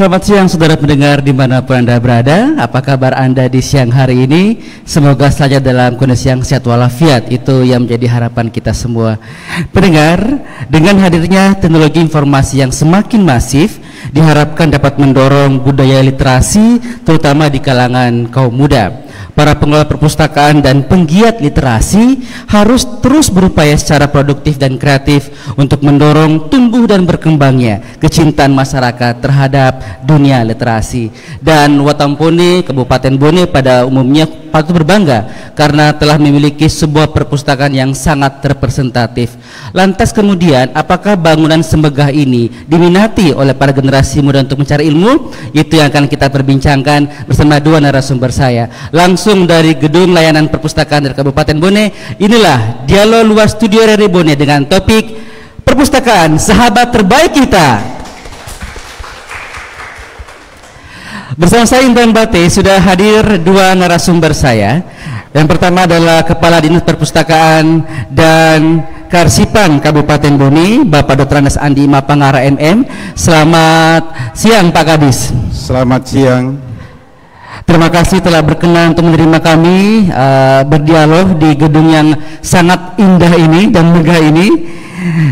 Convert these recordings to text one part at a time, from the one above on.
Selamat siang saudara pendengar dimanapun Anda berada. Apa kabar Anda di siang hari ini? Semoga saja dalam kondisi yang sehat walafiat. Itu yang menjadi harapan kita semua. Pendengar, dengan hadirnya teknologi informasi yang semakin masif, diharapkan dapat mendorong budaya literasi terutama di kalangan kaum muda. Para pengelola perpustakaan dan penggiat literasi harus terus berupaya secara produktif dan kreatif untuk mendorong tumbuh dan berkembangnya kecintaan masyarakat terhadap dunia literasi. Dan Watampone, Kabupaten Bone pada umumnya patut berbangga karena telah memiliki sebuah perpustakaan yang sangat representatif. Lantas kemudian, apakah bangunan semegah ini diminati oleh para generasi muda untuk mencari ilmu? Itu yang akan kita perbincangkan bersama dua narasumber saya. Langsung dari Gedung Layanan Perpustakaan dari Kabupaten Bone, inilah Dialog Luar Studio RRI Bone dengan topik Perpustakaan Sahabat Terbaik Kita. Bersama saya Intan Bate sudah hadir dua narasumber saya. Yang pertama adalah Kepala Dinas Perpustakaan dan Kearsipan Kabupaten Bone, Bapak Dr. Andes Andi Mapangara MM. Selamat siang Pak Kadis. Selamat siang. Terima kasih telah berkenan untuk menerima kami berdialog di gedung yang sangat indah ini dan megah ini.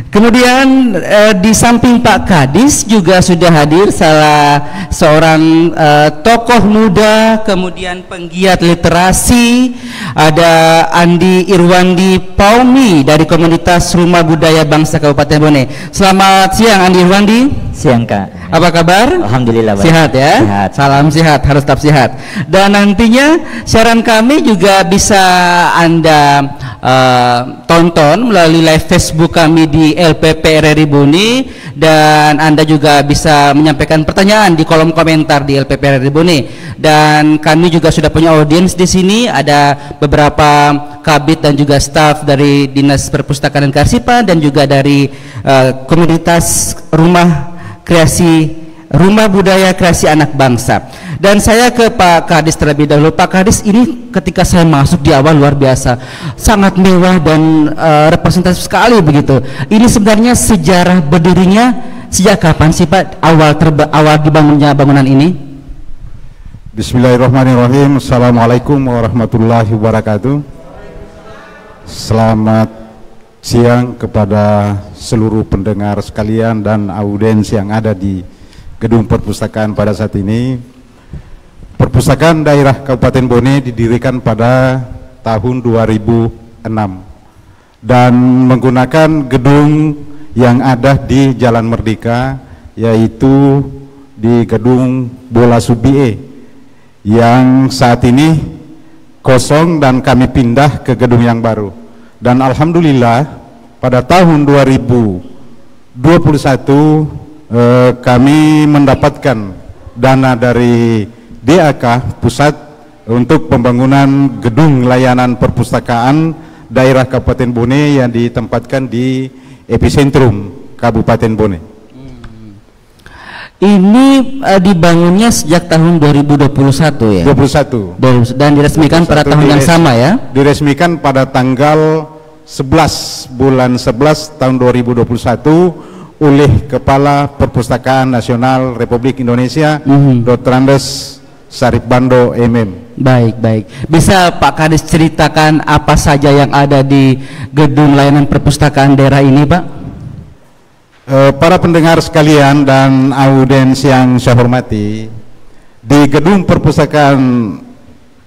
Kemudian di samping Pak Kadis juga sudah hadir salah seorang tokoh muda, kemudian penggiat literasi, ada Andi Irwandi Paumi dari komunitas Rumah Budaya Bangsa Kabupaten Bone. Selamat siang Andi Irwandi. Siang Kak. Apa kabar? Alhamdulillah baik. Sehat ya? Sehat. Salam sehat, harus tetap sehat. Dan nantinya siaran kami juga bisa Anda tonton melalui live Facebook kami di LPP RRI Bone, dan Anda juga bisa menyampaikan pertanyaan di kolom komentar di LPP RRI Bone. Dan kami juga sudah punya audiens di sini, ada beberapa kabit dan juga staf dari Dinas Perpustakaan dan Kearsipan dan juga dari komunitas Rumah Budaya Kreasi Anak Bangsa. Dan saya ke Pak Kadis terlebih dahulu. Pak Kadis, ini ketika saya masuk di awal luar biasa, sangat mewah dan representatif sekali begitu. Ini sebenarnya sejarah berdirinya sejak kapan sih Pak awal dibangunnya bangunan ini? Bismillahirrahmanirrahim. Assalamualaikum warahmatullahi wabarakatuh. Selamat siang kepada seluruh pendengar sekalian dan audiens yang ada di gedung perpustakaan pada saat ini. Perpustakaan daerah Kabupaten Bone didirikan pada tahun 2006 dan menggunakan gedung yang ada di Jalan Merdeka, yaitu di gedung Bola Subie yang saat ini kosong dan kami pindah ke gedung yang baru. Dan alhamdulillah pada tahun 2021 kami mendapatkan dana dari DAK pusat untuk pembangunan gedung layanan perpustakaan daerah Kabupaten Bone yang ditempatkan di epicentrum Kabupaten Bone. Ini dibangunnya sejak tahun 2021 ya? 21. Dan diresmikan pada tahun yang sama ya? Diresmikan pada tanggal 11 bulan 11 tahun 2021 oleh Kepala Perpustakaan Nasional Republik Indonesia, Dr. Andes Saripbando MM. Baik. Bisa Pak Kadis ceritakan apa saja yang ada di gedung layanan perpustakaan daerah ini Pak? Para pendengar sekalian dan audiens yang saya hormati, di gedung perpustakaan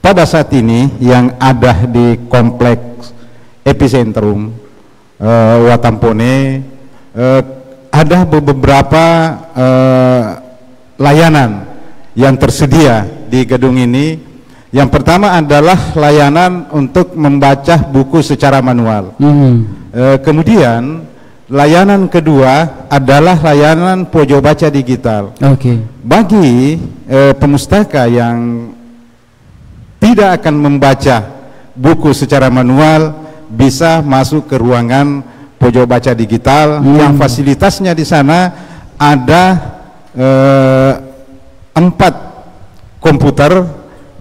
pada saat ini yang ada di kompleks epicentrum Watampone, ada beberapa layanan yang tersedia di gedung ini. Yang pertama adalah layanan untuk membaca buku secara manual. Kemudian layanan kedua adalah layanan pojok baca digital. Bagi pemustaka yang tidak akan membaca buku secara manual, bisa masuk ke ruangan pojok baca digital yang fasilitasnya di sana ada 4 komputer,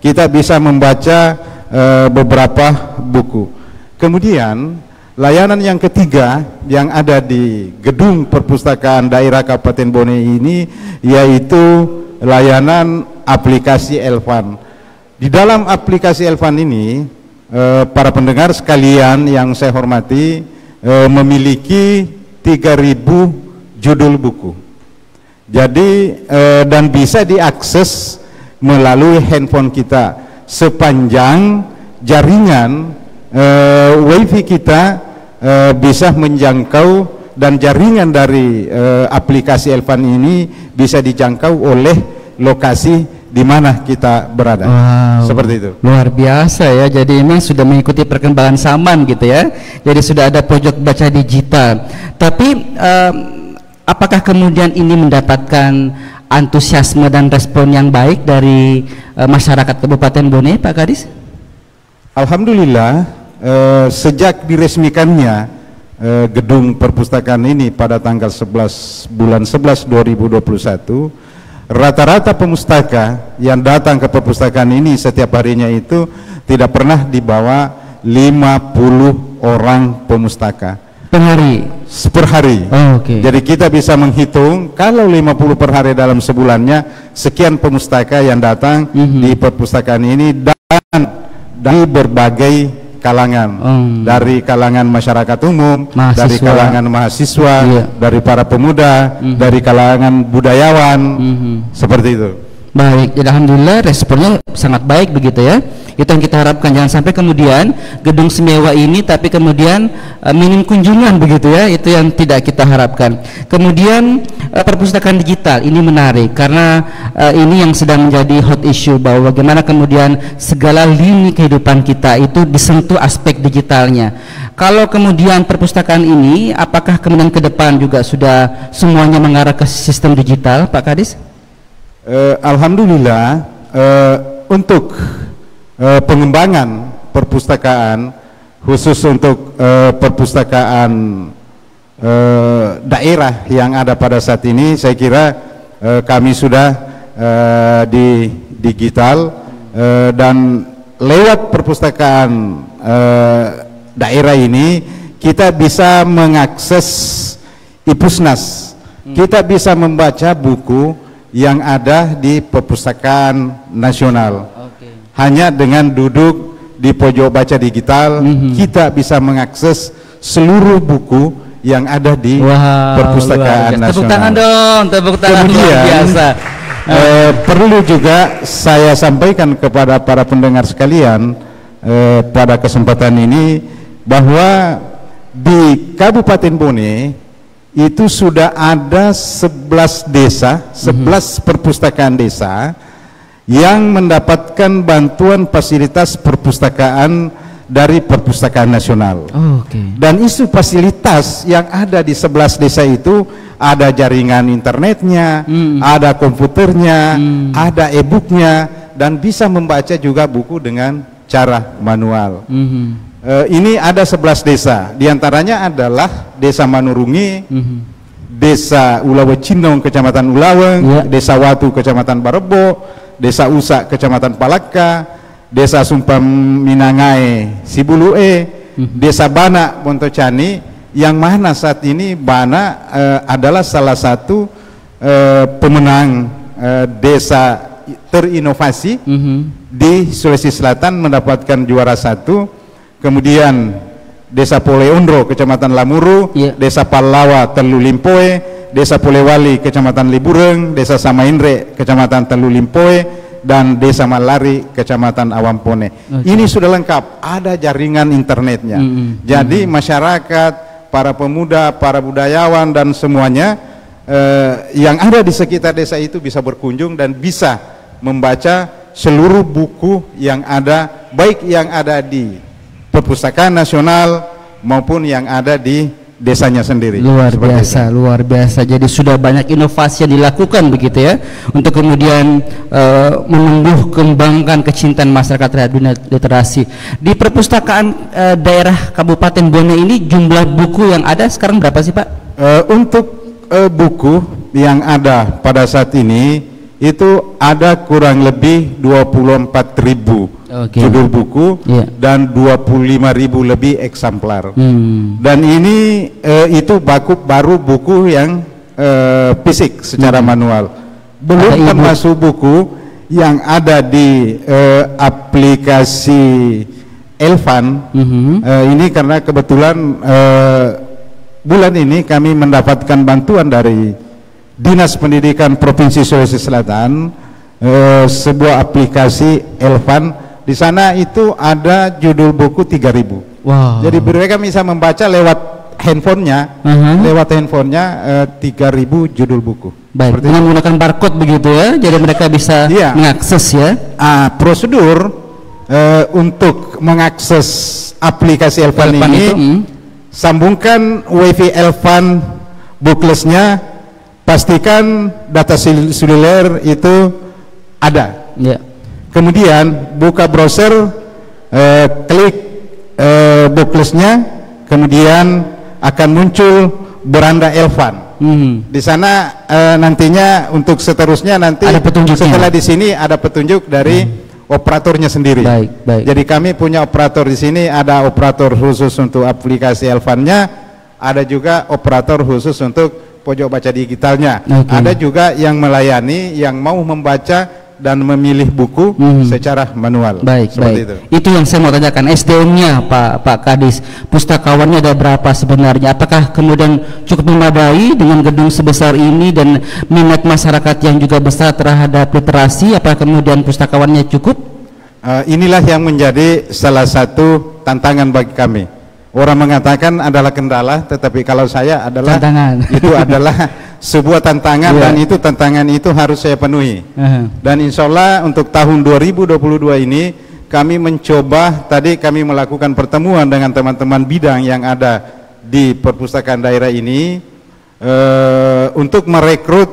kita bisa membaca beberapa buku. Kemudian layanan yang ketiga yang ada di gedung perpustakaan daerah Kabupaten Bone ini yaitu layanan aplikasi Elvan. Di dalam aplikasi Elvan ini, para pendengar sekalian yang saya hormati, memiliki 3.000 judul buku. Jadi dan bisa diakses melalui handphone kita sepanjang jaringan wifi kita bisa menjangkau, dan jaringan dari aplikasi Elvan ini bisa dijangkau oleh lokasi di mana kita berada. Wow, seperti itu. Luar biasa ya. Jadi memang sudah mengikuti perkembangan zaman gitu ya. Jadi sudah ada pojok baca digital. Tapi apakah kemudian ini mendapatkan antusiasme dan respon yang baik dari masyarakat Kabupaten Bone, Pak Kadis? Alhamdulillah, sejak diresmikannya gedung perpustakaan ini pada tanggal 11 bulan 11 2021, rata-rata pemustaka yang datang ke perpustakaan ini setiap harinya itu tidak pernah di bawah 50 orang pemustaka per hari. Per hari. Oh, okay. Jadi kita bisa menghitung kalau 50 per hari dalam sebulannya, sekian pemustaka yang datang di perpustakaan ini, dan dari berbagai kalangan, dari kalangan masyarakat umum, mahasiswa, dari kalangan mahasiswa, dari para pemuda, dari kalangan budayawan, seperti itu. Baik, jadi alhamdulillah responnya sangat baik begitu ya. Itu yang kita harapkan, jangan sampai kemudian gedung semewah ini tapi kemudian minim kunjungan begitu ya. Itu yang tidak kita harapkan. Kemudian perpustakaan digital ini menarik karena ini yang sedang menjadi hot issue, bahwa bagaimana kemudian segala lini kehidupan kita itu disentuh aspek digitalnya. Kalau kemudian perpustakaan ini, apakah kemudian ke depan juga sudah semuanya mengarah ke sistem digital, Pak Kadis? Alhamdulillah, untuk pengembangan perpustakaan, khusus untuk perpustakaan daerah yang ada pada saat ini, saya kira kami sudah di digital, dan lewat perpustakaan daerah ini kita bisa mengakses Ipusnas, kita bisa membaca buku yang ada di perpustakaan nasional. Hanya dengan duduk di pojok baca digital, kita bisa mengakses seluruh buku yang ada di perpustakaan nasional. Tepuk tangan dong, tepuk tangan. Kemudian, luar biasa. Perlu juga saya sampaikan kepada para pendengar sekalian pada kesempatan ini, bahwa di Kabupaten Bone itu sudah ada 11 desa, 11 perpustakaan desa yang mendapatkan bantuan fasilitas perpustakaan dari perpustakaan nasional. Dan isu fasilitas yang ada di 11 desa itu, ada jaringan internetnya, ada komputernya, ada e-booknya, dan bisa membaca juga buku dengan cara manual. Ini ada 11 desa, diantaranya adalah Desa Manurungi, Desa Ulawecinong, Kecamatan Ulaweng, Desa Watu, Kecamatan Barebo, Desa Usa, Kecamatan Palaka, Desa Sumpam Minangai, Sibulue, Desa Bana, Pontocani, yang mana saat ini Bana adalah salah satu pemenang desa terinovasi di Sulawesi Selatan, mendapatkan juara 1. Kemudian Desa Poleondro, Kecamatan Lamuru, Desa Palawa, Telu Limpoe, Desa Polewali, Kecamatan Libureng, Desa Samaindre, Kecamatan Telu Limpoe, dan Desa Malari, Kecamatan Awampone. Ini sudah lengkap, ada jaringan internetnya. Jadi masyarakat, para pemuda, para budayawan, dan semuanya yang ada di sekitar desa itu bisa berkunjung dan bisa membaca seluruh buku yang ada, baik yang ada di perpustakaan nasional maupun yang ada di desanya sendiri. Luar biasa, luar biasa. Jadi sudah banyak inovasi yang dilakukan begitu ya, untuk kemudian menumbuh kembangkan kecintaan masyarakat terhadap dunia literasi. Di perpustakaan daerah Kabupaten Bone ini, jumlah buku yang ada sekarang berapa sih, Pak? Untuk buku yang ada pada saat ini itu ada kurang lebih 24.000 judul buku, dan 25.000 lebih eksemplar. Dan ini itu baru buku yang fisik secara manual. belum termasuk buku yang ada di aplikasi Elvan. Ini karena kebetulan bulan ini kami mendapatkan bantuan dari Dinas Pendidikan Provinsi Sulawesi Selatan, sebuah aplikasi Elvan. Di sana itu ada judul buku 3.000. Wow. Jadi mereka bisa membaca lewat handphonenya, 3.000 judul buku. Baik, dengan menggunakan barcode begitu ya, jadi mereka bisa mengakses ya. Prosedur untuk mengakses aplikasi Elvan ini, sambungkan WiFi Elvan booklessnya, pastikan data seluler itu ada. Ya. Kemudian buka browser, klik booklessnya, kemudian akan muncul beranda Elvan. Di sana nantinya untuk seterusnya nanti setelah di sini ada petunjuk dari operatornya sendiri. Baik. Jadi kami punya operator di sini, ada operator khusus untuk aplikasi Elvan-nya, ada juga operator khusus untuk pojok baca digitalnya. Ada juga yang melayani yang mau membaca dan memilih buku secara manual. Baik. Itu yang saya mau tanyakan, SDM-nya Pak Kadis, pustakawannya ada berapa sebenarnya? Apakah kemudian cukup memadai dengan gedung sebesar ini dan minat masyarakat yang juga besar terhadap literasi? Apakah kemudian pustakawannya cukup? Inilah yang menjadi salah satu tantangan bagi kami. Orang mengatakan adalah kendala, tetapi kalau saya adalah tantangan. Itu adalah sebuah tantangan, dan itu tantangan itu harus saya penuhi. Dan insya Allah untuk tahun 2022 ini kami mencoba, tadi kami melakukan pertemuan dengan teman-teman bidang yang ada di perpustakaan daerah ini untuk merekrut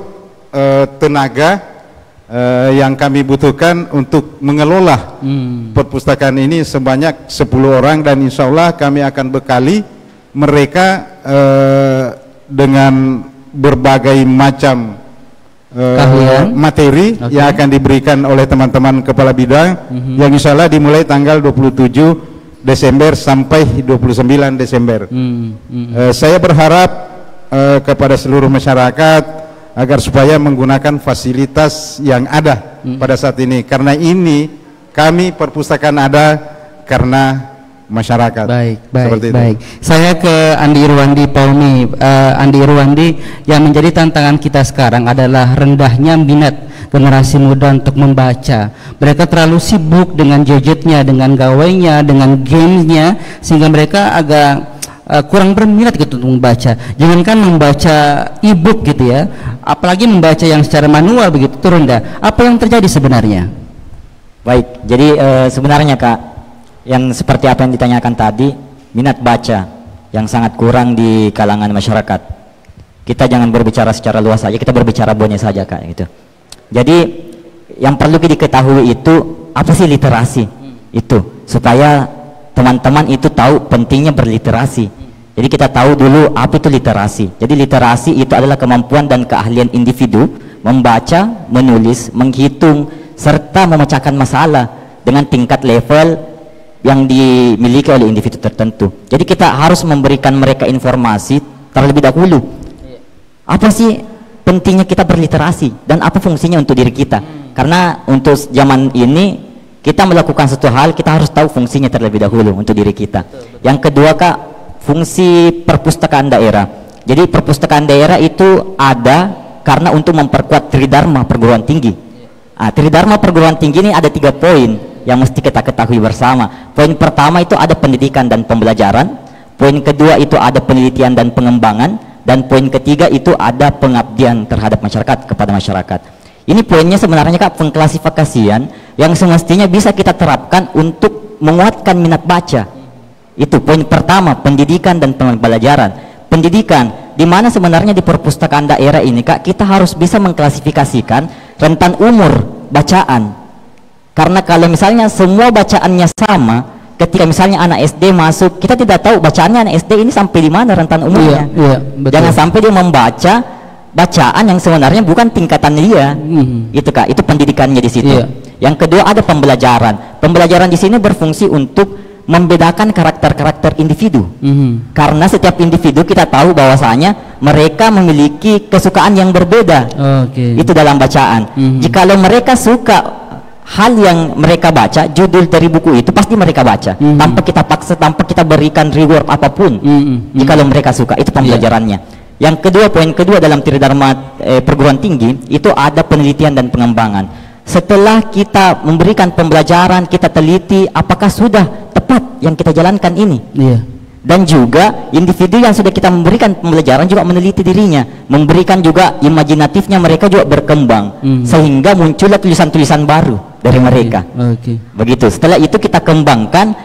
tenaga yang kami butuhkan untuk mengelola perpustakaan ini sebanyak 10 orang, dan insya Allah kami akan bekali mereka dengan berbagai macam materi yang akan diberikan oleh teman-teman kepala bidang, yang insya Allah dimulai tanggal 27 Desember sampai 29 Desember. Saya berharap kepada seluruh masyarakat agar supaya menggunakan fasilitas yang ada pada saat ini, karena ini kami perpustakaan ada karena masyarakat. Baik. Saya ke Andi Irwandi Pauni. Andi Irwandi, yang menjadi tantangan kita sekarang adalah rendahnya minat generasi muda untuk membaca. Mereka terlalu sibuk dengan gadgetnya, dengan gawainya, dengan gamenya, sehingga mereka agak kurang berminat gitu untuk membaca. Jangankan membaca e-book gitu ya, apalagi membaca yang secara manual begitu, itu rendah. Apa yang terjadi sebenarnya? Baik, jadi sebenarnya Kak, yang seperti apa yang ditanyakan tadi, minat baca yang sangat kurang di kalangan masyarakat. Kita jangan berbicara secara luas saja, kita berbicara bonnya saja Kak gitu. Jadi yang perlu diketahui itu apa sih literasi? Itu supaya teman-teman itu tahu pentingnya berliterasi. Jadi kita tahu dulu apa itu literasi. Jadi literasi itu adalah kemampuan dan keahlian individu membaca, menulis, menghitung, serta memecahkan masalah dengan tingkat level yang dimiliki oleh individu tertentu. Jadi kita harus memberikan mereka informasi terlebih dahulu. Apa sih pentingnya kita berliterasi dan apa fungsinya untuk diri kita? Karena untuk zaman ini kita melakukan satu hal, kita harus tahu fungsinya terlebih dahulu untuk diri kita. Yang kedua Kak, fungsi perpustakaan daerah. Jadi perpustakaan daerah itu ada karena untuk memperkuat Tridharma perguruan tinggi. Tridharma perguruan tinggi ini ada 3 poin yang mesti kita ketahui bersama. Poin pertama itu ada pendidikan dan pembelajaran. Poin kedua itu ada penelitian dan pengembangan. Dan poin ketiga itu ada pengabdian terhadap masyarakat, kepada masyarakat. Ini poinnya sebenarnya Kak, pengklasifikasian yang semestinya bisa kita terapkan untuk menguatkan minat baca. Itu poin pertama, pendidikan dan pembelajaran. Pendidikan, di mana sebenarnya di perpustakaan daerah ini Kak, kita harus bisa mengklasifikasikan rentan umur bacaan. Karena kalau misalnya semua bacaannya sama, ketika misalnya anak SD masuk, kita tidak tahu bacaannya anak SD ini sampai di mana rentan umurnya. Jangan sampai dia membaca bacaan yang sebenarnya bukan tingkatan dia. Itu Kak, itu pendidikannya di situ. Yang kedua ada pembelajaran. Pembelajaran di sini berfungsi untuk membedakan karakter-karakter individu. Karena setiap individu kita tahu bahwasanya mereka memiliki kesukaan yang berbeda. Itu dalam bacaan. Jikalau mereka suka hal yang mereka baca, judul dari buku itu pasti mereka baca, tanpa kita paksa, tanpa kita berikan reward apapun. Jikalau mereka suka, itu pembelajarannya. Yang kedua, poin kedua dalam Tridharma perguruan tinggi itu ada penelitian dan pengembangan. Setelah kita memberikan pembelajaran, kita teliti apakah sudah tepat yang kita jalankan ini. Dan juga individu yang sudah kita memberikan pembelajaran juga meneliti dirinya, memberikan juga imajinatifnya, mereka juga berkembang, sehingga muncullah tulisan-tulisan baru dari mereka. Begitu. Setelah itu kita kembangkan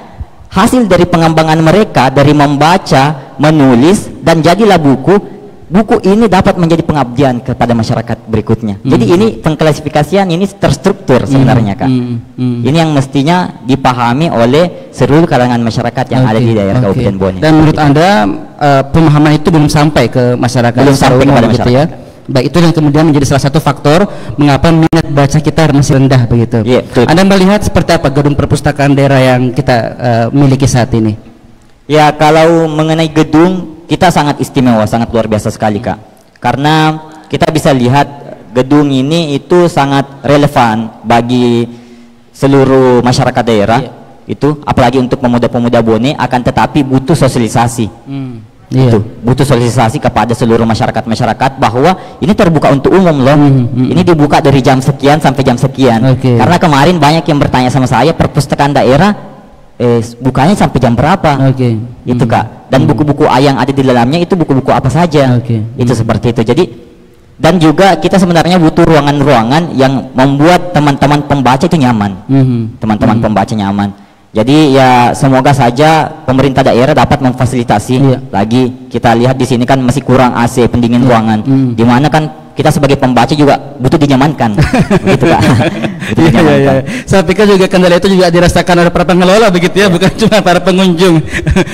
hasil dari pengembangan mereka, dari membaca, menulis, dan jadilah buku. Buku ini dapat menjadi pengabdian kepada masyarakat berikutnya. Jadi ini pengklasifikasian ini terstruktur sebenarnya, Kak. Ini yang mestinya dipahami oleh seluruh kalangan masyarakat yang ada di daerah Kabupaten Bone. Dan menurut Anda pemahaman itu belum sampai ke masyarakat, belum sampai kepada masyarakat, ya? Baik, itu yang kemudian menjadi salah satu faktor mengapa minat baca kita masih rendah begitu. Anda melihat seperti apa gedung perpustakaan daerah yang kita miliki saat ini? Ya, kalau mengenai gedung, kita sangat istimewa, sangat luar biasa sekali, Kak. Karena kita bisa lihat gedung ini itu sangat relevan bagi seluruh masyarakat daerah. Itu apalagi untuk pemuda-pemuda Bone, akan tetapi butuh sosialisasi. Itu butuh sosialisasi kepada seluruh masyarakat bahwa ini terbuka untuk umum loh. Ini dibuka dari jam sekian sampai jam sekian. Karena kemarin banyak yang bertanya sama saya, perpustakaan daerah bukanya sampai jam berapa? Itu, Kak. Dan buku-buku yang ada di dalamnya itu buku-buku apa saja? Itu seperti itu. Jadi, dan juga kita sebenarnya butuh ruangan-ruangan yang membuat teman-teman pembaca itu nyaman. Teman-teman pembaca nyaman. Jadi ya semoga saja pemerintah daerah dapat memfasilitasi. Lagi kita lihat di sini kan masih kurang AC, pendingin ruangan. Dimana kan kita sebagai pembaca juga butuh dinyamankan. Begitu, Kak. Saya pikir juga kendala itu juga dirasakan oleh para pengelola begitu ya, bukan cuma para pengunjung.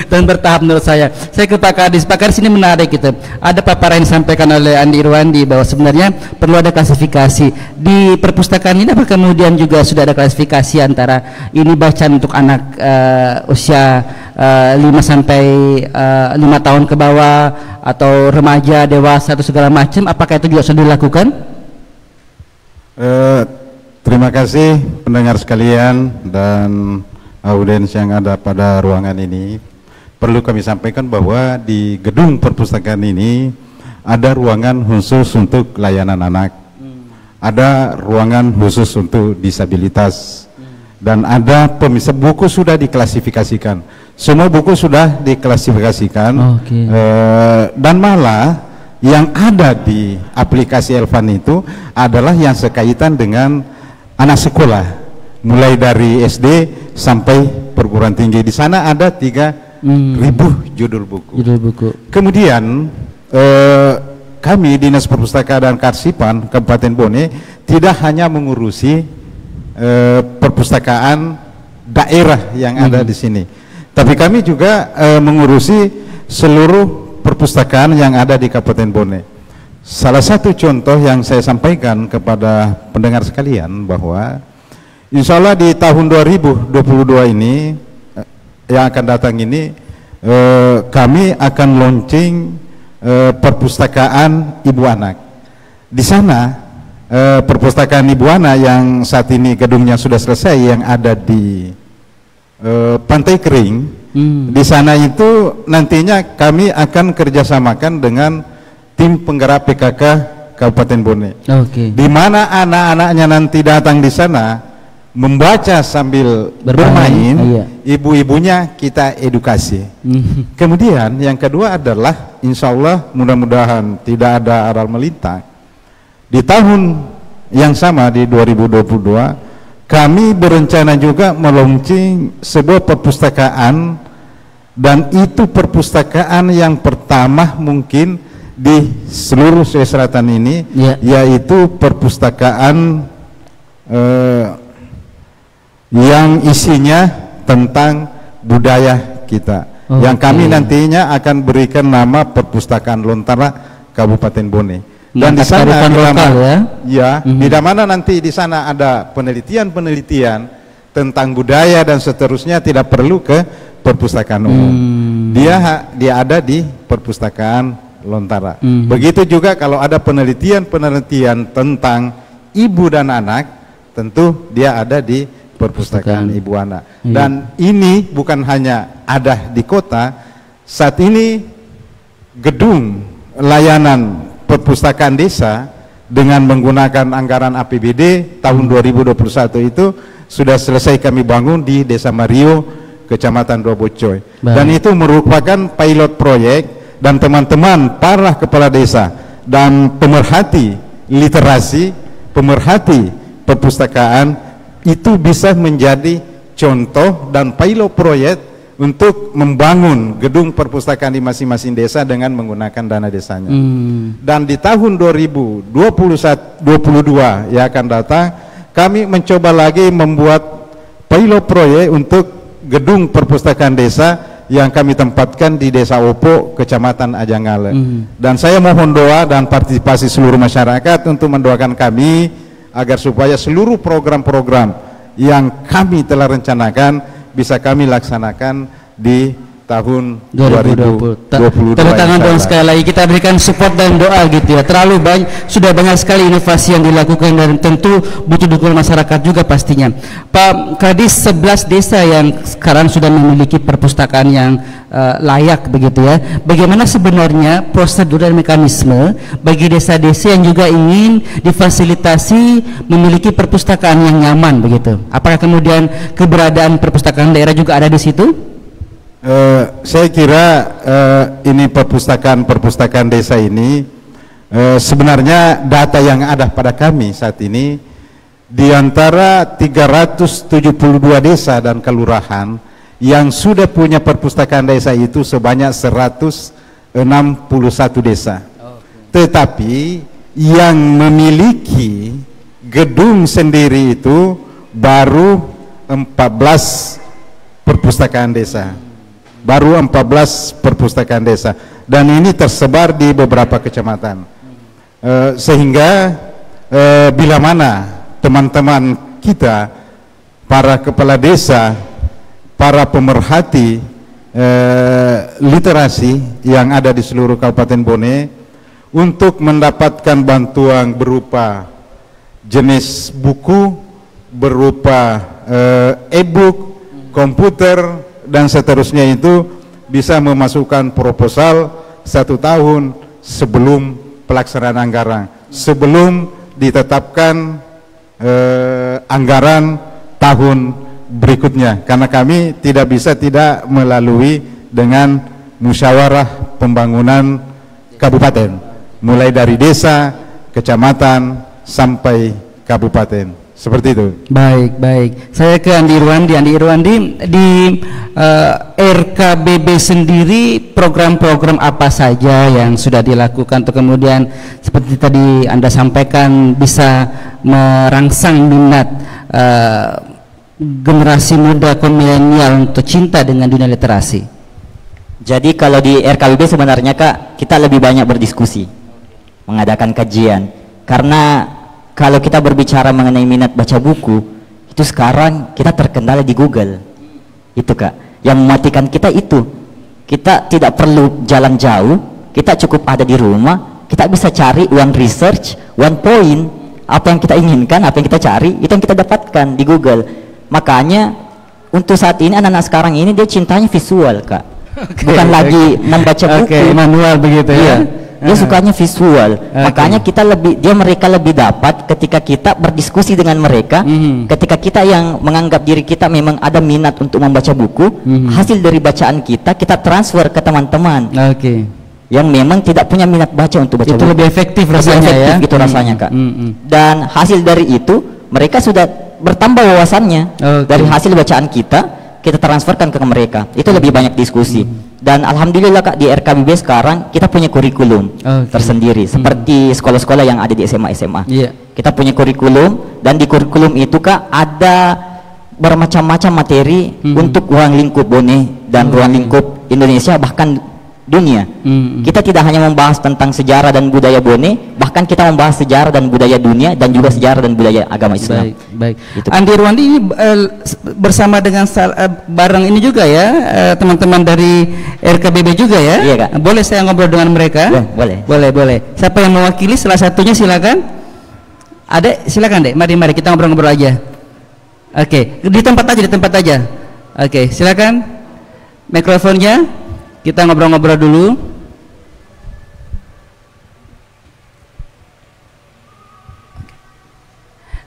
Dan bertahap menurut saya. Saya ke Pak Kadis. Pak Kadis, ini menarik gitu. Ada paparan yang disampaikan oleh Andi Irwandi bahwa sebenarnya perlu ada klasifikasi di perpustakaan ini. Apa kemudian juga sudah ada klasifikasi antara ini bacaan untuk anak usia 5 sampai 5 tahun ke bawah, atau remaja, dewasa, atau segala macam? Apakah itu juga sudah dilakukan? Terima kasih pendengar sekalian dan audiens yang ada pada ruangan ini. Perlu kami sampaikan bahwa di gedung perpustakaan ini ada ruangan khusus untuk layanan anak, ada ruangan khusus untuk disabilitas, dan ada pemisah. Buku sudah diklasifikasikan, semua buku sudah diklasifikasikan. Dan malah yang ada di aplikasi Elvan itu adalah yang sekaitan dengan anak sekolah, mulai dari SD sampai perguruan tinggi. Di sana ada 3.000 judul buku. Kemudian kami Dinas Perpustakaan dan Kearsipan Kabupaten Bone tidak hanya mengurusi perpustakaan daerah yang ada di sini, tapi kami juga mengurusi seluruh perpustakaan yang ada di Kabupaten Bone. Salah satu contoh yang saya sampaikan kepada pendengar sekalian bahwa insya Allah di tahun 2022 ini yang akan datang ini kami akan launching perpustakaan ibu anak. Di sana perpustakaan ibu anak yang saat ini gedungnya sudah selesai, yang ada di Pantai Kering. Di sana itu nantinya kami akan kerjasamakan dengan tim penggerak PKK Kabupaten Bone. Di mana anak-anaknya nanti datang di sana membaca sambil bermain, ibu-ibunya kita edukasi. Kemudian yang kedua adalah insya Allah mudah-mudahan tidak ada aral melintang. Di tahun yang sama di 2022 kami berencana juga melaunching sebuah perpustakaan, dan itu perpustakaan yang pertama mungkin di seluruh Sulawesi Selatan ini, yaitu perpustakaan yang isinya tentang budaya kita, yang kami nantinya akan berikan nama Perpustakaan Lontara Kabupaten Bone. Dan di sana di mana nanti di sana ada penelitian-penelitian tentang budaya dan seterusnya tidak perlu ke perpustakaan umum. Dia ada di perpustakaan Lontara. Begitu juga kalau ada penelitian tentang ibu dan anak, tentu dia ada di perpustakaan ibu anak. Dan ini bukan hanya ada di kota, saat ini gedung layanan perpustakaan desa dengan menggunakan anggaran APBD tahun 2021 itu sudah selesai kami bangun di Desa Mario, Kecamatan Dua Bocoy. Dan itu merupakan pilot proyek, dan teman-teman para kepala desa dan pemerhati literasi, pemerhati perpustakaan itu bisa menjadi contoh dan pilot proyek untuk membangun gedung perpustakaan di masing-masing desa dengan menggunakan dana desanya. Dan di tahun 2022 yang akan datang, kami mencoba lagi membuat pilot proyek untuk gedung perpustakaan desa yang kami tempatkan di Desa Opo, Kecamatan Ajangale. Dan saya mohon doa dan partisipasi seluruh masyarakat untuk mendoakan kami agar supaya seluruh program-program yang kami telah rencanakan bisa kami laksanakan di tahun 2022. Tepuk tangan dong sekali lagi, kita berikan support dan doa gitu ya. Terlalu banyak, sudah banyak sekali inovasi yang dilakukan dan tentu butuh dukungan masyarakat juga pastinya. Pak Kadis, 11 desa yang sekarang sudah memiliki perpustakaan yang layak begitu ya. Bagaimana sebenarnya prosedur dan mekanisme bagi desa-desa yang juga ingin difasilitasi memiliki perpustakaan yang nyaman begitu? Apakah kemudian keberadaan perpustakaan daerah juga ada di situ? Saya kira ini perpustakaan desa ini sebenarnya data yang ada pada kami saat ini, di antara 372 desa dan kelurahan yang sudah punya perpustakaan desa itu sebanyak 161 desa. Tetapi yang memiliki gedung sendiri itu baru 14 perpustakaan desa. Baru 14 perpustakaan desa, dan ini tersebar di beberapa kecamatan. Sehingga bila mana teman-teman kita, para kepala desa, para pemerhati literasi yang ada di seluruh Kabupaten Bone untuk mendapatkan bantuan berupa jenis buku, berupa e-book, komputer dan seterusnya, itu bisa memasukkan proposal 1 tahun sebelum pelaksanaan anggaran, sebelum ditetapkan anggaran tahun berikutnya, karena kami tidak bisa tidak melalui dengan musyawarah pembangunan kabupaten, mulai dari desa, kecamatan sampai kabupaten. Seperti itu. Baik. Saya ke Andi Irwandi, di RKBB sendiri program-program apa saja yang sudah dilakukan untuk kemudian seperti tadi Anda sampaikan bisa merangsang minat generasi muda milenial untuk cinta dengan dunia literasi? Jadi kalau di RKBB sebenarnya Kak, kita lebih banyak berdiskusi, mengadakan kajian, karena kalau kita berbicara mengenai minat baca buku, itu sekarang kita terkendala di Google. Itu Kak, yang mematikan kita itu. Kita tidak perlu jalan jauh, kita cukup ada di rumah, kita bisa cari one research, one point, apa yang kita inginkan, apa yang kita cari, itu yang kita dapatkan di Google. Makanya untuk saat ini anak-anak sekarang ini dia cintanya visual Kak. Bukan lagi membaca buku. Manual begitu ya. Dia sukanya visual, makanya mereka lebih dapat ketika kita berdiskusi dengan mereka, ketika kita yang menganggap diri kita memang ada minat untuk membaca buku, hasil dari bacaan kita transfer ke teman-teman yang memang tidak punya minat baca untuk baca itu buku. Lebih efektif rasanya ya. Itu rasanya Kak. Dan hasil dari itu mereka sudah bertambah wawasannya dari hasil bacaan kita transferkan ke mereka. Itu lebih banyak diskusi. Dan alhamdulillah Kak, di RKBB sekarang kita punya kurikulum tersendiri seperti sekolah-sekolah yang ada di SMA. Kita punya kurikulum, dan di kurikulum itu Kak ada bermacam-macam materi untuk ruang lingkup Bone dan ruang lingkup Indonesia, bahkan dunia. Kita tidak hanya membahas tentang sejarah dan budaya Bone, bahkan kita membahas sejarah dan budaya dunia dan juga sejarah dan budaya agama Islam. Baik. Gitu. Andi Irwandi ini bersama dengan bareng ini juga ya, teman-teman dari RKBB juga ya. Iya, Kak. Boleh saya ngobrol dengan mereka? Boleh. Siapa yang mewakili? Salah satunya silakan. Adek, silakan Dek. Mari kita ngobrol-ngobrol aja. Oke, di tempat aja. Oke, silakan. Mikrofonnya. Kita ngobrol-ngobrol dulu.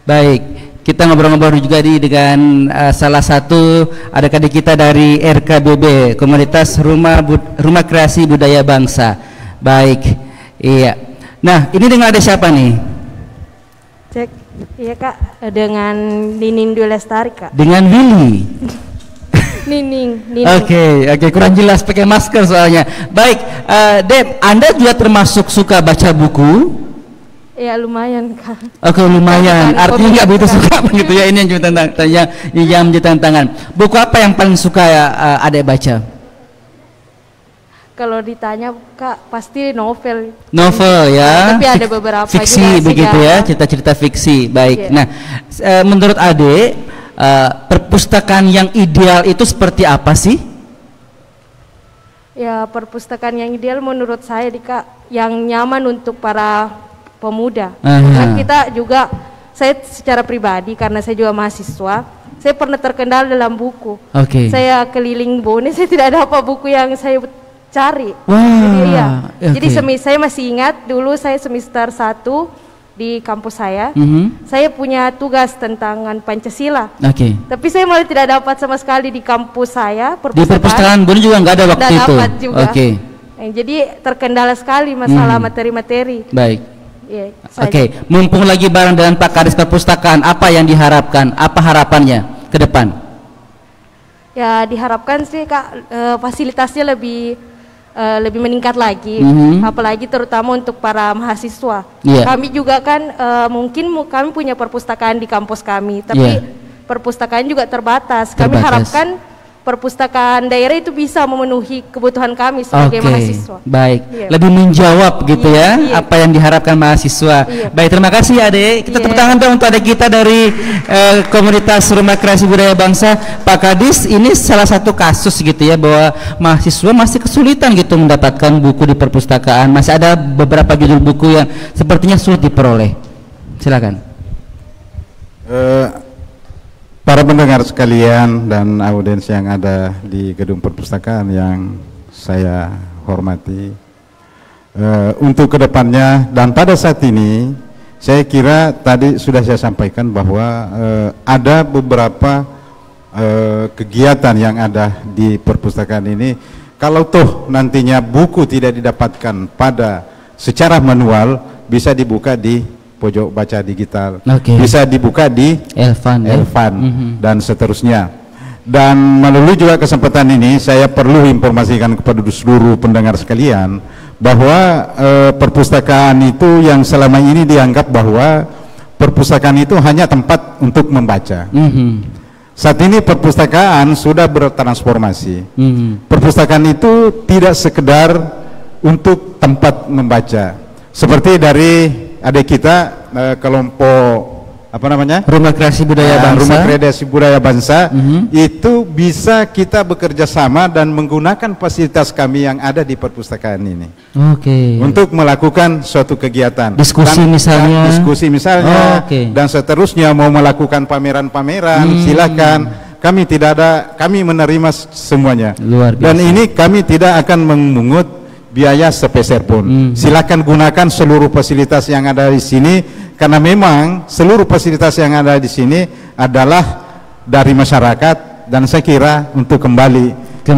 Baik, kita ngobrol-ngobrol juga dengan salah satu adik-adik kita dari RKBB, Komunitas Rumah Kreasi Budaya Bangsa. Baik, iya. Nah, ini dengan ada siapa nih? Cek, iya Kak, dengan Nining Dwi Lestari Kak. Dengan Willy. Nining. Oke, kurang jelas pakai masker soalnya. Baik, Deb, Anda juga termasuk suka baca buku? Ya lumayan Kak. Oke, lumayan. Artinya nggak begitu suka begitu ya. Ini yang menjadi tantangan. Buku apa yang paling suka Adek baca? Kalau ditanya Kak, pasti novel. Novel ya. Tapi ada beberapa fiksi juga begitu ya, cerita-cerita fiksi. Baik. Yeah. Nah, menurut Adek, perpustakaan yang ideal itu seperti apa sih? Ya, perpustakaan yang ideal menurut saya Kak, yang nyaman untuk para pemuda. Karena kita juga, saya secara pribadi karena saya juga mahasiswa, saya pernah terkendala dalam buku. Saya keliling Bone, saya tidak ada apa buku yang saya cari. Jadi saya masih ingat dulu saya semester 1 di kampus saya, saya punya tugas tentang Pancasila. Tapi saya malah tidak dapat sama sekali di kampus saya. Di perpustakaan Bone juga nggak ada waktu itu. Dapat juga. Jadi terkendala sekali masalah materi-materi. Baik. Ya, mumpung lagi bareng dengan Pak Kadis Perpustakaan, apa yang diharapkan? Apa harapannya ke depan? Ya diharapkan sih Kak, fasilitasnya lebih meningkat lagi, apalagi terutama untuk para mahasiswa. Kami juga kan mungkin kami punya perpustakaan di kampus kami, tapi perpustakaan juga terbatas. Kami harapkan perpustakaan daerah itu bisa memenuhi kebutuhan kami sebagai mahasiswa. Baik, lebih menjawab gitu apa yang diharapkan mahasiswa. Baik, terima kasih Adek. Kita tepuk tangan dong untuk adik kita dari Komunitas Rumah Kreasi Budaya Bangsa. Pak Kadis, ini salah satu kasus gitu ya, bahwa mahasiswa masih kesulitan gitu mendapatkan buku di perpustakaan. Masih ada beberapa judul buku yang sepertinya sulit diperoleh. Silakan. Para pendengar sekalian dan audiens yang ada di gedung perpustakaan yang saya hormati, untuk kedepannya dan pada saat ini, saya kira tadi sudah saya sampaikan bahwa ada beberapa kegiatan yang ada di perpustakaan ini. Kalau toh nantinya buku tidak didapatkan secara manual, bisa dibuka di pojok baca digital, bisa dibuka di Elfan dan seterusnya. Dan melalui juga kesempatan ini saya perlu informasikan kepada seluruh pendengar sekalian bahwa perpustakaan itu yang selama ini dianggap bahwa perpustakaan itu hanya tempat untuk membaca. Saat ini perpustakaan sudah bertransformasi. Perpustakaan itu tidak sekedar untuk tempat membaca. Seperti dari adik kita kelompok Rumah Kreasi Budaya Bangsa. Rumah Kreasi Budaya Bangsa itu bisa kita bekerja sama dan menggunakan fasilitas kami yang ada di perpustakaan ini. Untuk melakukan suatu kegiatan. Diskusi misalnya. Dan seterusnya mau melakukan pameran-pameran, silakan. Kami menerima semuanya. Luar biasa. Dan ini kami tidak akan memungut biaya sepeser pun. Silakan gunakan seluruh fasilitas yang ada di sini, karena memang seluruh fasilitas yang ada di sini adalah dari masyarakat, dan saya kira untuk kembali ke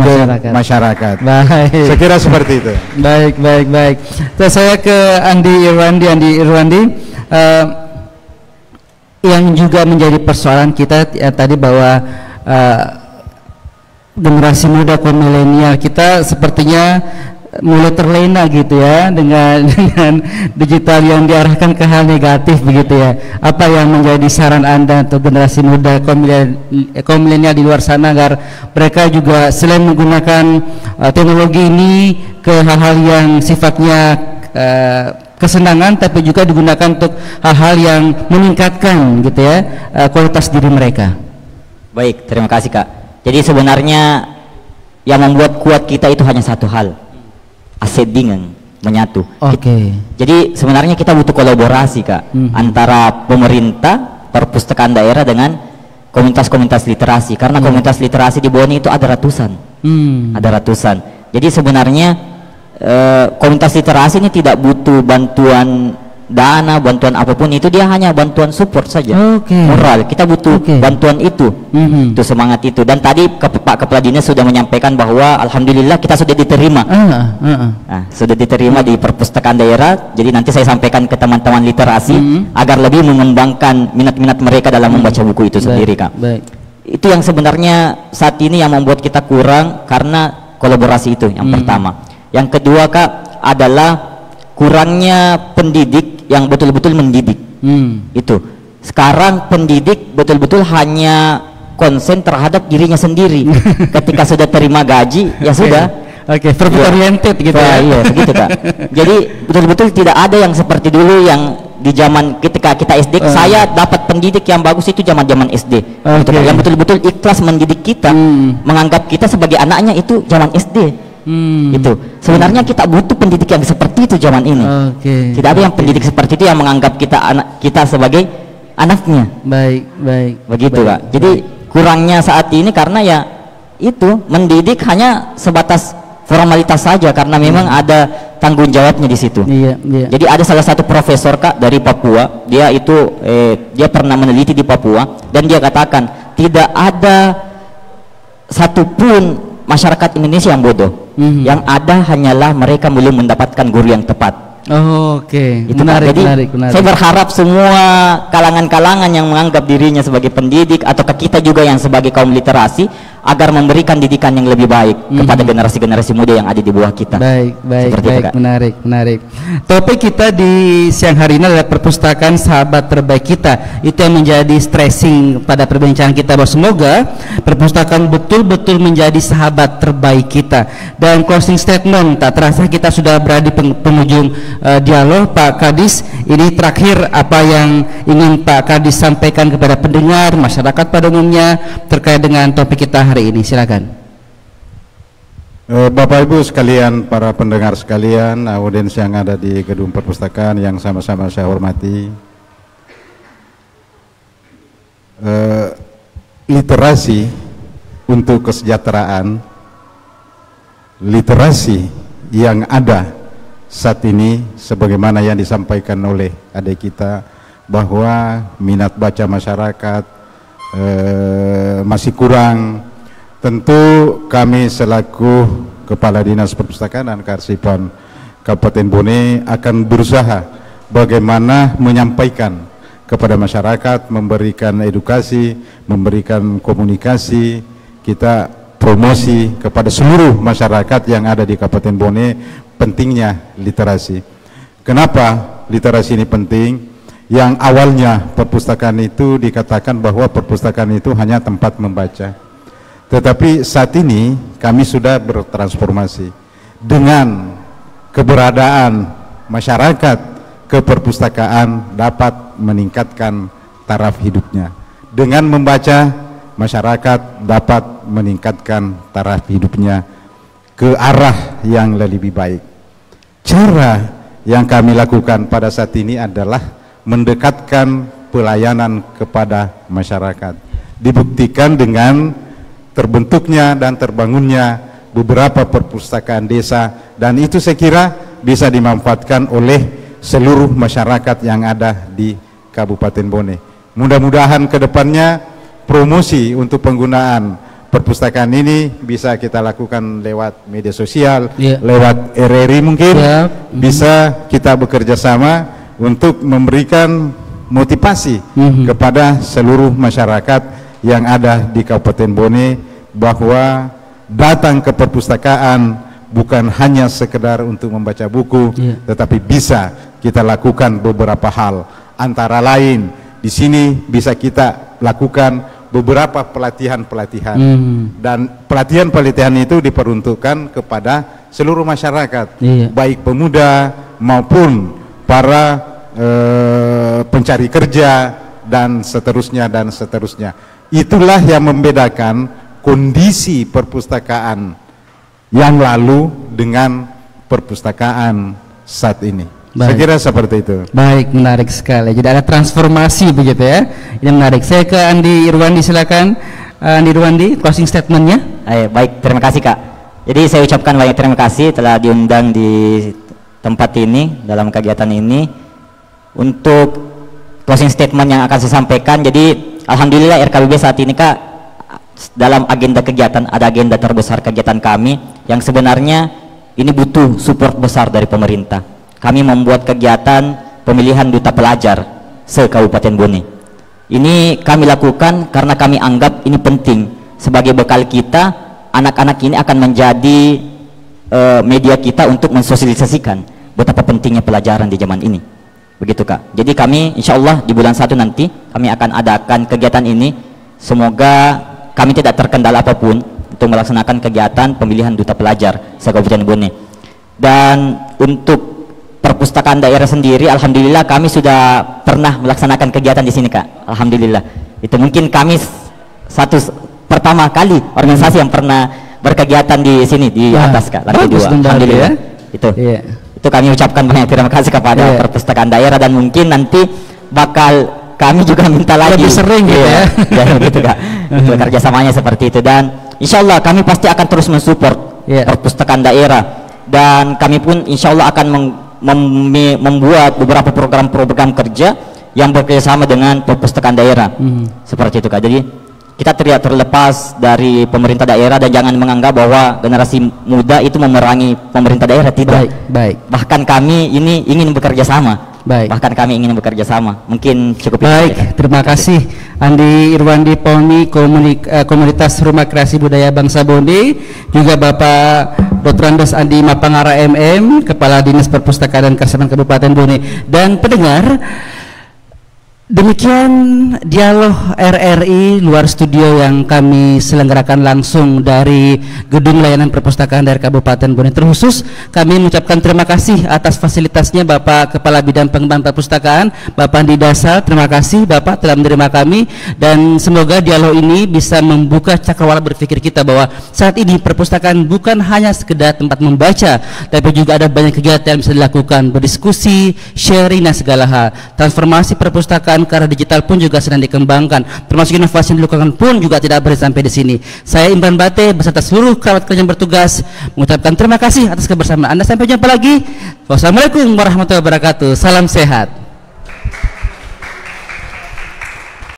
masyarakat. Baik. Saya kira seperti itu. Baik. Terus saya ke Andi Irwandi, yang juga menjadi persoalan kita tadi bahwa generasi muda kaum milenial kita sepertinya mulai terlena gitu ya dengan digital yang diarahkan ke hal negatif begitu ya. Apa yang menjadi saran Anda untuk generasi muda kaum milenial di luar sana agar mereka juga selain menggunakan teknologi ini ke hal-hal yang sifatnya kesenangan, tapi juga digunakan untuk hal-hal yang meningkatkan gitu ya kualitas diri mereka. Baik, terima kasih Kak. Jadi sebenarnya yang membuat kuat kita itu hanya satu hal, asedingan, menyatu. Jadi sebenarnya kita butuh kolaborasi Kak, antara pemerintah, perpustakaan daerah dengan komunitas-komunitas literasi, karena komunitas literasi di Bone itu ada ratusan. Jadi sebenarnya komunitas literasi ini tidak butuh bantuan dana, bantuan apapun itu, dia hanya bantuan support saja, moral. Kita butuh bantuan itu, itu semangat itu. Dan tadi Pak Kepala Dinas sudah menyampaikan bahwa alhamdulillah kita sudah diterima, sudah diterima di perpustakaan daerah. Jadi nanti saya sampaikan ke teman-teman literasi agar lebih mengembangkan minat-minat mereka dalam membaca buku itu sendiri, Kak. Itu yang sebenarnya saat ini yang membuat kita kurang, karena kolaborasi itu yang pertama. Yang kedua Kak adalah kurangnya pendidik yang betul-betul mendidik. Itu sekarang pendidik betul-betul hanya konsen terhadap dirinya sendiri. Ketika sudah terima gaji ya sudah, profit oriented gitu ya. Iya begitu Kak. Jadi betul-betul tidak ada yang seperti dulu yang di zaman ketika kita SD. Saya dapat pendidik yang bagus itu zaman SD, gitu, yang betul-betul ikhlas mendidik kita, menganggap kita sebagai anaknya, itu zaman SD. Itu sebenarnya kita butuh pendidik yang seperti itu zaman ini. Tidak ada yang pendidik seperti itu yang menganggap kita sebagai anaknya. Begitu Kak. Jadi kurangnya saat ini karena ya itu mendidik hanya sebatas formalitas saja, karena memang ada tanggung jawabnya di situ. Jadi ada salah satu profesor Kak dari Papua, dia itu dia pernah meneliti di Papua, dan dia katakan tidak ada satupun masyarakat Indonesia yang bodoh. Yang ada hanyalah mereka belum mendapatkan guru yang tepat. Itu menarik, jadi saya berharap semua kalangan-kalangan yang menganggap dirinya sebagai pendidik, atau kita juga yang sebagai kaum literasi, agar memberikan didikan yang lebih baik kepada generasi-generasi muda yang ada di bawah kita. Baik, menarik. Topik kita di siang hari ini adalah perpustakaan sahabat terbaik kita. Itu yang menjadi stressing pada perbincangan kita, bahwa semoga perpustakaan betul-betul menjadi sahabat terbaik kita. Dan closing statement, tak terasa kita sudah berada di penghujung dialog. Pak Kadis, ini terakhir apa yang ingin Pak Kadis sampaikan kepada pendengar, masyarakat pada umumnya terkait dengan topik kita hari ini, silakan. Bapak Ibu sekalian, para pendengar sekalian, audiens yang ada di gedung perpustakaan yang sama-sama saya hormati, literasi untuk kesejahteraan, literasi yang ada saat ini sebagaimana yang disampaikan oleh adik kita, bahwa minat baca masyarakat masih kurang. Tentu kami selaku Kepala Dinas Perpustakaan dan Kearsipan Kabupaten Bone akan berusaha bagaimana menyampaikan kepada masyarakat, memberikan edukasi, memberikan komunikasi, kita promosi kepada seluruh masyarakat yang ada di Kabupaten Bone pentingnya literasi. Kenapa literasi ini penting? Yang awalnya perpustakaan itu dikatakan bahwa perpustakaan itu hanya tempat membaca. Tetapi saat ini kami sudah bertransformasi dengan keberadaan masyarakat ke perpustakaan dapat meningkatkan taraf hidupnya. Dengan membaca, masyarakat dapat meningkatkan taraf hidupnya ke arah yang lebih baik. Cara yang kami lakukan pada saat ini adalah mendekatkan pelayanan kepada masyarakat. Dibuktikan dengan terbentuknya dan terbangunnya beberapa perpustakaan desa, dan itu saya kira bisa dimanfaatkan oleh seluruh masyarakat yang ada di Kabupaten Bone. Mudah-mudahan ke depannya promosi untuk penggunaan perpustakaan ini bisa kita lakukan lewat media sosial, lewat RRI mungkin, bisa kita bekerja sama untuk memberikan motivasi kepada seluruh masyarakat yang ada di Kabupaten Bone, bahwa datang ke perpustakaan bukan hanya sekedar untuk membaca buku, tetapi bisa kita lakukan beberapa hal. Antara lain di sini bisa kita lakukan beberapa pelatihan-pelatihan, dan pelatihan-pelatihan itu diperuntukkan kepada seluruh masyarakat, baik pemuda maupun para pencari kerja dan seterusnya dan seterusnya. Itulah yang membedakan kondisi perpustakaan yang lalu dengan perpustakaan saat ini. Baik. Saya kira seperti itu. Baik, menarik sekali. Jadi ada transformasi begitu ya. Ini menarik. Saya ke Andi Irwandi, silakan. Andi Irwandi, closing statementnya. Baik, terima kasih Kak. Jadi saya ucapkan banyak terima kasih telah diundang di tempat ini, dalam kegiatan ini. Untuk closing statement yang akan saya sampaikan, jadi alhamdulillah RKBB saat ini Kak, dalam agenda kegiatan, ada agenda terbesar kegiatan kami yang sebenarnya ini butuh support besar dari pemerintah. Kami membuat kegiatan pemilihan duta pelajar se-Kabupaten Bone. Ini kami lakukan karena kami anggap ini penting sebagai bekal kita. Anak-anak ini akan menjadi media kita untuk mensosialisasikan betapa pentingnya pelajaran di zaman ini. Begitu Kak. Jadi kami insya Allah di bulan 1 nanti kami akan adakan kegiatan ini. Semoga kami tidak terkendala apapun untuk melaksanakan kegiatan pemilihan duta pelajar se-Kabupaten Bone. Dan untuk perpustakaan daerah sendiri, alhamdulillah kami sudah pernah melaksanakan kegiatan di sini Kak. Alhamdulillah. Itu mungkin kami pertama kali organisasi yang pernah berkegiatan di sini di atas Kak, lantai 2. Alhamdulillah. Ya. Itu kami ucapkan banyak terima kasih kepada perpustakaan daerah, dan mungkin nanti bakal kami juga minta lagi lebih sering gitu ya. Gitu Kak. Itu kerjasamanya seperti itu, dan insya Allah kami pasti akan terus mensupport perpustakaan daerah, dan kami pun insya Allah akan membuat beberapa program-program kerja yang bekerjasama dengan perpustakaan daerah. Seperti itu Kak. Jadi kita tidak terlepas dari pemerintah daerah, dan jangan menganggap bahwa generasi muda itu memerangi pemerintah daerah, tidak. Baik. Bahkan kami ini ingin bekerja sama. Bahkan kami ingin bekerja sama. Mungkin cukup. Baik, terima kasih Andi Irwandi, POMI Komunitas Rumah Kreasi Budaya Bangsa Bone, juga Bapak Dr. Andes Andi Mapangara MM, Kepala Dinas Perpustakaan dan Kearsipan Kabupaten Bone. Dan pendengar, demikian dialog RRI luar studio yang kami selenggarakan langsung dari Gedung Layanan Perpustakaan dari Kabupaten Bone. Terkhusus kami mengucapkan terima kasih atas fasilitasnya Bapak Kepala Bidang Pengembangan Perpustakaan, Bapak Andi Dasal. Terima kasih Bapak telah menerima kami, dan semoga dialog ini bisa membuka cakrawala berpikir kita bahwa saat ini perpustakaan bukan hanya sekedar tempat membaca, tapi juga ada banyak kegiatan yang bisa dilakukan, berdiskusi, sharing, dan segala hal. Transformasi perpustakaan ke arah digital pun juga sedang dikembangkan, termasuk inovasi yang dilakukan pun juga tidak berhenti sampai di sini. Saya Imran Bate beserta seluruh kerabat kerja yang bertugas mengucapkan terima kasih atas kebersamaan Anda. Sampai jumpa lagi. Wassalamualaikum warahmatullahi wabarakatuh. Salam sehat.